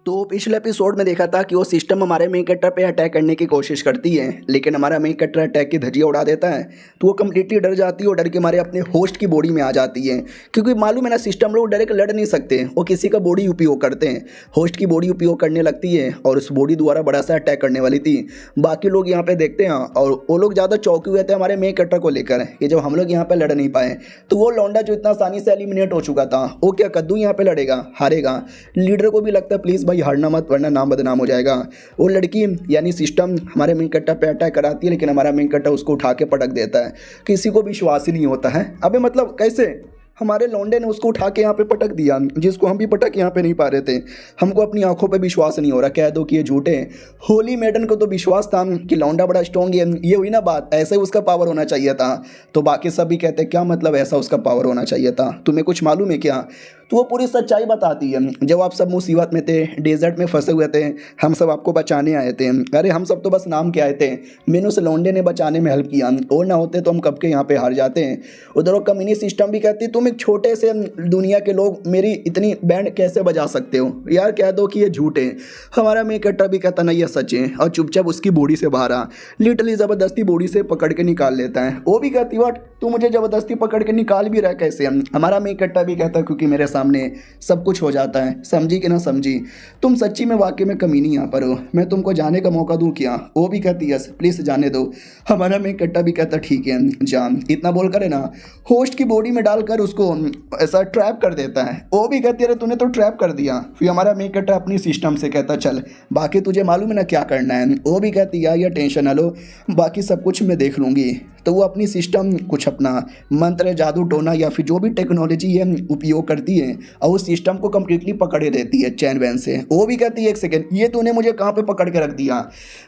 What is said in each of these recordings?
तो पिछले एपिसोड में देखा था कि वो सिस्टम हमारे मेन कैरेक्टर पे अटैक करने की कोशिश करती है, लेकिन हमारा मेन कैरेक्टर अटैक की धज्जियां उड़ा देता है। तो वो कम्प्लीटली डर जाती है और डर के मारे अपने होस्ट की बॉडी में आ जाती है, क्योंकि मालूम है ना सिस्टम लोग डायरेक्ट लड़ नहीं सकते, वो किसी का बॉडी उपयोग करते हैं। होस्ट की बॉडी उपयोग करने लगती है और उस बॉडी द्वारा बड़ा सा अटैक करने वाली थी। बाकी लोग यहाँ पे देखते हैं और वो लोग ज़्यादा चौंके हुए थे हमारे मेन कैरेक्टर को लेकर कि जब हम लोग यहाँ पे लड़ नहीं पाए, तो वो लौंडा जो इतना आसानी से एलिमिनेट हो चुका था, वो क्या कद्दू यहाँ पे लड़ेगा, हारेगा। लीडर को भी लगता है प्लीज़ भाई हारना मत, वरना नाम बदनाम हो जाएगा। वो लड़की यानी सिस्टम हमारे मेन कैरेक्टर पे अटैक कराती है, लेकिन हमारा मेन कैरेक्टर उसको उठा के पटक देता है। किसी को विश्वास ही नहीं होता है। अबे मतलब कैसे हमारे लौंडे ने उसको उठा के यहाँ पे पटक दिया, जिसको हम भी पटक यहाँ पे नहीं पा रहे थे। हमको अपनी आंखों पे विश्वास नहीं हो रहा, कह दो कि ये झूठे हैं। होली मैडन को तो विश्वास था कि लौंडा बड़ा स्ट्रॉन्ग है, ये हुई ना बात, ऐसे ही उसका पावर होना चाहिए था। तो बाकी सब भी कहते हैं क्या मतलब ऐसा उसका पावर होना चाहिए था, तुम्हें कुछ मालूम है क्या? तो वो पूरी सच्चाई बताती है। जब आप सब मुसीबत में थे, डेजर्ट में फंसे हुए थे, हम सब आपको बचाने आए थे। अरे हम सब तो बस नाम के आए थे, मैंने उस लौंडे ने बचाने में हेल्प किया, और ना होते तो हम कब के यहाँ पे हार जाते हैं। उधर वो कम्युनी सिस्टम भी कहती तुम एक छोटे से दुनिया के लोग मेरी इतनी बैंड कैसे बजा सकते हो यार, कह दो कि ये झूठ है। हमारा मेन कैरेक्टर भी कहता नहीं ये सच है, और चुपचाप उसकी बॉडी से बाहर आ, लिटरली ज़बरदस्ती बॉडी से पकड़ के निकाल लेता है। वो भी कहती वट तू मुझे ज़बरदस्ती पकड़ के निकाल भी रहा है कैसे? हमारा मेन कैरेक्टर भी कहता क्योंकि मेरे सामने सब कुछ हो जाता है, समझी कि ना समझी? तुम सच्ची में वाकई में कमीनी यहाँ पर हो, मैं तुमको जाने का मौका दूँ क्या? वो भी कहती यस प्लीज़ जाने दो। हमारा मेन कैरेक्टर भी कहता ठीक है जान। इतना बोल कर है ना होस्ट की बॉडी में डालकर उसको ऐसा ट्रैप कर देता है। वो भी कहती है अरे तूने तो ट्रैप कर दिया। फिर हमारा मेन कैरेक्टर अपनी सिस्टम से कहता चल बाकी तुझे मालूम है ना क्या करना है। वो भी कहती यार ये टेंशन ना लो, बाकी सब कुछ मैं देख लूँगी। तो वो अपनी सिस्टम कुछ अपना मंत्र जादू टोना या फिर जो भी टेक्नोलॉजी है उपयोग करती है और उस सिस्टम को कम्प्लीटली पकड़े देती है चैन वैन से। वो भी कहती है एक सेकेंड ये तूने मुझे कहाँ पे पकड़ के रख दिया?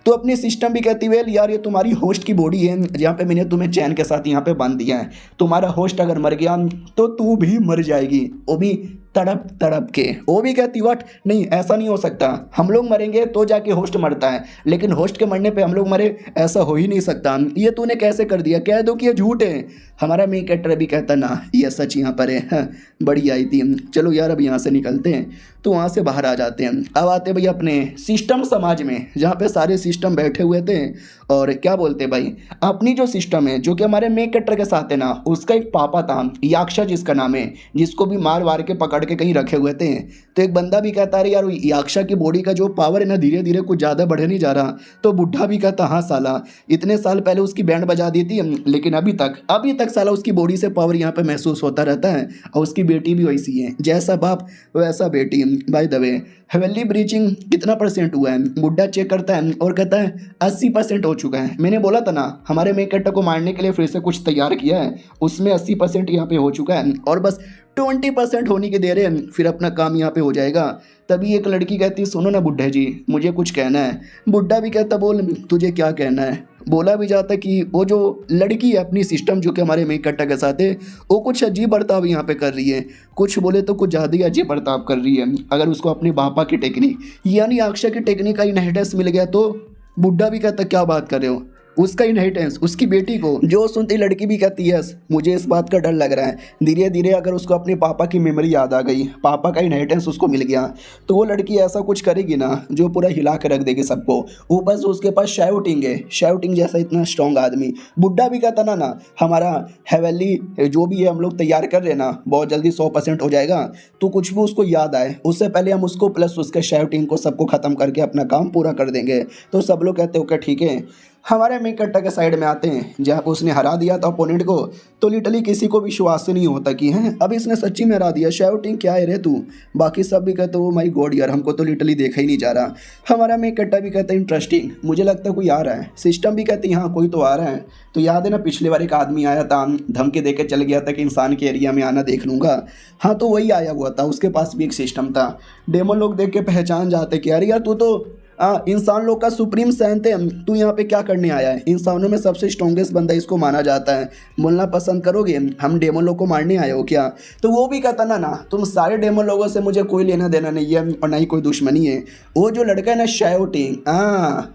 तो अपनी सिस्टम भी कहती वेल यार ये तुम्हारी होस्ट की बॉडी है जहाँ पे मैंने तुम्हें चैन के साथ यहाँ पे बांध दिया है। तुम्हारा होस्ट अगर मर गया तो तू भी मर जाएगी, वो भी तड़प तड़प के। वो भी कहती वट नहीं ऐसा नहीं हो सकता, हम लोग मरेंगे तो जाके होस्ट मरता है, लेकिन होस्ट के मरने पे हम लोग मरे ऐसा हो ही नहीं सकता। ये तूने कैसे कर दिया? कह दो कि ये झूठ है। हमारा मेन कैरेक्टर भी कहता ना ये सच यहाँ पर है। हाँ, बड़ी आई थी, चलो यार अब यहाँ से निकलते हैं। तो वहाँ से बाहर आ जाते हैं। अब आते भाई अपने सिस्टम समाज में, जहाँ पे सारे सिस्टम बैठे हुए थे। और क्या बोलते भाई अपनी जो सिस्टम है जो कि हमारे मेन कैरेक्टर के साथ है ना, उसका एक पापा था याक्षा जिसका नाम है, जिसको भी मार वार के पकड़ के कहीं रखे हुए थे। तो एक बंदा भी कहता अरे यार याक्षा की बॉडी का जो पावर है ना धीरे धीरे कुछ ज़्यादा बढ़े नहीं जा रहा। तो बुढ़ा भी कहता हाँ साला इतने साल पहले उसकी बैंड बजा दी थी, लेकिन अभी तक साला उसकी बॉडी से पावर यहाँ पे महसूस होता रहता है। और उसकी बेटी भी वैसी है, जैसा बाप वैसा बेटी। By the way heavenly breaching कितना % हुआ है? बुढ़ा चेक करता है और कहता है 80% हो चुका है। मैंने बोला था ना हमारे मेन कैरेक्टर को मारने के लिए फिर से कुछ तैयार किया है, उसमें 80% यहाँ पे हो चुका है और बस 20% होने की देर है, फिर अपना काम यहाँ पे हो जाएगा। तभी एक लड़की कहती है सुनो ना बुढ़ा जी मुझे कुछ कहना है। बुढ़ा भी कहता बोल तुझे क्या कहना है? बोला भी जाता कि वो जो लड़की है अपनी सिस्टम जो कि हमारे मेन कैरेक्टर के साथ है, वो कुछ अजीब बर्ताव यहाँ पे कर रही है, कुछ बोले तो कुछ ज़्यादा ही अजीब बर्ताव कर रही है। अगर उसको अपने पापा की टेक्निक यानी अक्षय की टेक्निक का इनहेरिटेंस मिल गया तो बुढ़ा भी कहता क्या बात कर रहे हो, उसका इनहेरिटेंस उसकी बेटी को। जो सुनती लड़की भी कहती है यस मुझे इस बात का डर लग रहा है, धीरे धीरे अगर उसको अपने पापा की मेमोरी याद आ गई, पापा का इनहेरिटेंस उसको मिल गया, तो वो लड़की ऐसा कुछ करेगी ना जो पूरा हिला के रख देगी सबको। ऊपर से उसके पास शाउटिंग है, शाउटिंग जैसा इतना स्ट्रॉन्ग आदमी। बुढ़ा भी कहता ना हमारा हेवनली जो भी है हम लोग तैयार कर रहे ना बहुत जल्दी 100% हो जाएगा, तो कुछ भी उसको याद आए उससे पहले हम उसको प्लस उसके शाउटिंग को सबको ख़त्म करके अपना काम पूरा कर देंगे। तो सब लोग कहते ओके ठीक है। हमारे मेन कैरेक्टर के साइड में आते हैं जहाँ पर उसने हरा दिया था अपोनेंट को, तो लिटरली किसी को विश्वास नहीं होता कि हैं अब इसने सच्ची में हरा दिया। शाउटिंग क्या है रे तू? बाकी सब भी कहते हो माई गॉड यार हमको तो लिटरली देखा ही नहीं जा रहा। हमारा मेन कैरेक्टर भी कहता है इंटरेस्टिंग, मुझे लगता है कोई आ रहा है। सिस्टम भी कहती है हाँ कोई तो आ रहा है। तो याद है ना पिछली बार एक आदमी आया था धमकी दे के चल गया था कि इंसान के एरिया में आना देख लूँगा। हाँ तो वही आया हुआ था, उसके पास भी एक सिस्टम था। डेमो लोग देख के पहचान जाते कि अरे यार तू तो इंसान लोग का सुप्रीम सेंट है, तू यहाँ पे क्या करने आया है? इंसानों में सबसे स्ट्रॉन्गेस्ट बंदा इसको माना जाता है, बोलना पसंद करोगे हम डेमो लोग को मारने आए हो क्या? तो वो भी कहता ना तुम सारे डेमो लोगों से मुझे कोई लेना देना नहीं है और ना ही कोई दुश्मनी है। वो जो लड़का है ना शाउटिंग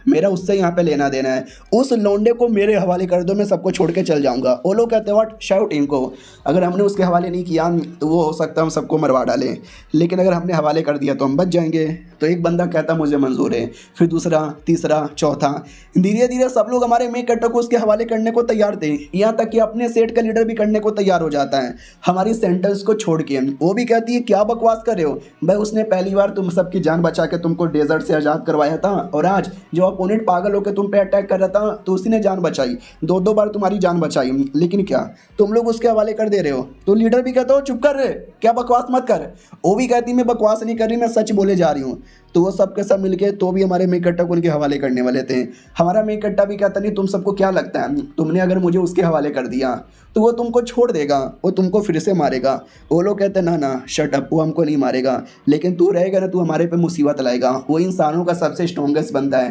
मेरा उससे यहाँ पे लेना देना है, उस लौंडे को मेरे हवाले कर दो मैं सबको छोड़ के चल जाऊँगा। वो लोग कहते हैं व्हाट शाउटिंग को अगर हमने उसके हवाले नहीं किया तो वो हो सकता है हम सबको मरवा डालें, लेकिन अगर हमने हवाले कर दिया तो हम बच जाएंगे। तो तो एक बंदा कहता मुझे मंजूर है, फिर दूसरा, तीसरा, चौथा। धीरे धीरे सब लोग हमारे मेन कैरेक्टर को उसके हवाले करने को तैयार थे, यहाँ तक कि अपने सेट का लीडर भी करने को तैयार हो जाता है हमारी सेंटेंस को छोड़ के। वो भी कहती है क्या बकवास कर रहे हो भाई, उसने पहली बार तुम सबकी जान बचा के तुमको डेजर्ट से आज़ाद करवाया था, और आज जो अपोनेंट पागल होकर तुम पे अटैक कर रहा था तो उसी ने जान बचाई, दो दो बार तुम्हारी जान बचाई, लेकिन क्या तुम लोग उसके हवाले कर दे रहे हो। तो लीडर भी कहता हो चुप कर रहे, क्या बकवास मत कर। वो भी कहती मैं बकवास नहीं कर रही, मैं सच बोले जा रही हूँ। तो वो सब के सब मिलके तो भी हमारे मेन कैरेक्टर को उनके हवाले करने वाले थे। हमारा मेन कैरेक्टर भी कहता नहीं तुम सबको क्या लगता है, तुमने अगर मुझे उसके हवाले कर दिया तो वो तुमको छोड़ देगा, वो तुमको फिर से मारेगा। वो लोग कहते हैं ना ना शट अप, वो हमको नहीं मारेगा, लेकिन तू रहेगा ना, तू हमारे पे मुसीबत लाएगा। वो इंसानों का सबसे स्ट्रॉन्गेस्ट बंदा है,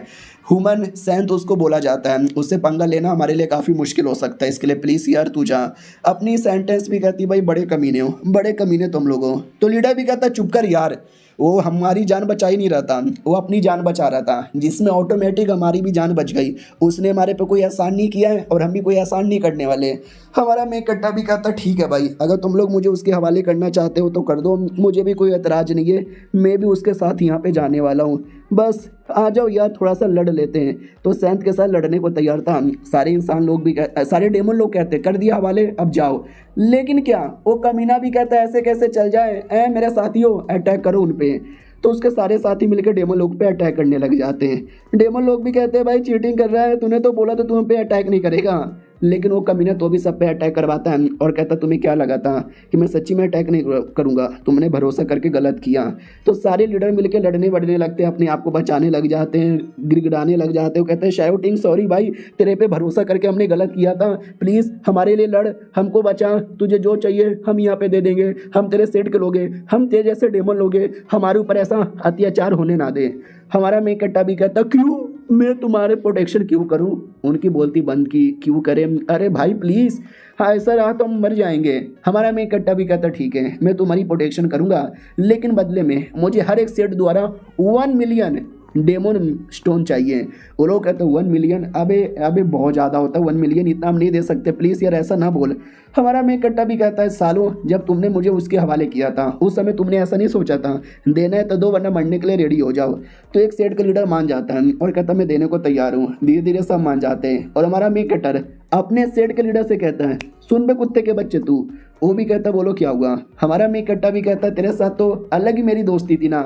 ह्यूमन सेंथ उसको बोला जाता है, उससे पंगा लेना हमारे लिए काफ़ी मुश्किल हो सकता है, इसके लिए प्लीज़ यार तू जा। अपनी सेंटेंस भी कहती भाई बड़े कमीने हो, बड़े कमीने तुम लोग हो। तो लीडर भी कहता चुप कर यार, वो हमारी जान बचा ही नहीं रहा था, वो अपनी जान बचा रहा था, जिसमें ऑटोमेटिक हमारी भी जान बच गई। उसने हमारे पे कोई एहसान नहीं किया है और हम भी कोई एहसान नहीं करने वाले। हमारा मेन कैरेक्टर भी कहता ठीक है भाई, अगर तुम लोग मुझे उसके हवाले करना चाहते हो तो कर दो, मुझे भी कोई एतराज़ नहीं है, मैं भी उसके साथ यहाँ पे जाने वाला हूँ, बस आ जाओ यार थोड़ा सा लड़ लेते हैं। तो सेंथ के साथ लड़ने को तैयार था। सारे इंसान लोग भी सारे डेमन लोग कहते कर दिया हवाले अब जाओ, लेकिन क्या वो कमीना भी कहता है ऐसे कैसे चल जाए, मेरे साथियों अटैक करो उन पे। तो उसके सारे साथी मिलकर डेमन लोग पे अटैक करने लग जाते हैं। डेमन लोग भी कहते हैं भाई चीटिंग कर रहा है, तूने तो बोला तो तुम पे अटैक नहीं करेगा, लेकिन वो कमीना तो भी सब पे अटैक करवाता है और कहता तुम्हें क्या लगा था कि मैं सच्ची में अटैक नहीं करूँगा, तुमने भरोसा करके गलत किया। तो सारे लीडर मिलकर लड़ने बढ़ने लगते हैं, अपने आप को बचाने लग जाते हैं, गिड़गिड़ाने लग जाते हैं। कहते हैं शाउटिंग सॉरी भाई, तेरे पे भरोसा करके हमने गलत किया था, प्लीज़ हमारे लिए लड़, हमको बचा, तुझे जो चाहिए हम यहाँ पे दे देंगे, हम तेरे सेट के लोगे, हम तेरे जैसे डेमन लोगे, हमारे ऊपर ऐसा अत्याचार होने ना दे। हमारा मेन कैरेक्टर भी कहता क्यों, मैं तुम्हारे प्रोटेक्शन क्यों करूं। उनकी बोलती बंद की, क्यों करें, अरे भाई प्लीज़, हाँ ऐसा रहा तो हम मर जाएंगे। हमारा मेन कैरेक्टर भी कहता ठीक है मैं तुम्हारी प्रोटेक्शन करूंगा, लेकिन बदले में मुझे हर एक सेट द्वारा 1 मिलियन डेमन स्टोन चाहिए। वो लोग कहते हैं 1 मिलियन, अबे बहुत ज़्यादा होता है 1 मिलियन, इतना हम नहीं दे सकते, प्लीज़ यार ऐसा ना बोल। हमारा मेन कैरेक्टर भी कहता है सालों जब तुमने मुझे उसके हवाले किया था उस समय तुमने ऐसा नहीं सोचा था, देना है तो दो वरना मरने के लिए रेडी हो जाओ। तो एक सेट का लीडर मान जाता है और कहता मैं देने को तैयार हूँ। धीरे धीरे सब मान जाते हैं और हमारा मेन कैरेक्टर अपने सेट के लीडर से कहता है सुन बे कुत्ते के बच्चे तू। वो भी कहता बोलो क्या हुआ। हमारा मेन कैरेक्टर भी कहता है तेरे साथ तो अलग ही मेरी दोस्ती थी ना,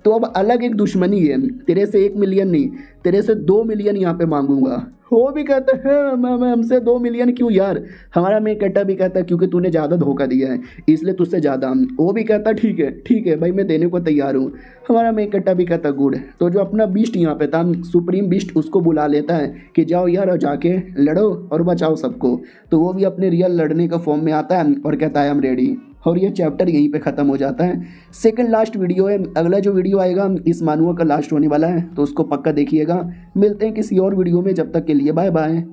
तो अब अलग एक दुश्मनी है, तेरे से 1 मिलियन नहीं, तेरे से 2 मिलियन यहाँ पे मांगूंगा। वो भी कहता है हमसे 2 मिलियन क्यों यार। हमारा मेन कैरेक्टर भी कहता है क्योंकि तूने ज़्यादा धोखा दिया है इसलिए तुझसे ज़्यादा। वो भी कहता ठीक है भाई मैं देने को तैयार हूँ। हमारा मेन कैरेक्टर भी कहता गुड। तो जो अपना बीस्ट यहाँ पे था सुप्रीम बीस्ट उसको बुला लेता है कि जाओ यार और जाके लड़ो और बचाओ सबको। तो वो भी अपने रियल लड़ने का फॉर्म में आता है और कहता है आई एम रेडी। और ये चैप्टर यहीं पे ख़त्म हो जाता है। सेकंड लास्ट वीडियो है, अगला जो वीडियो आएगा इस मानुआ का लास्ट होने वाला है, तो उसको पक्का देखिएगा। मिलते हैं किसी और वीडियो में, जब तक के लिए बाय बाय।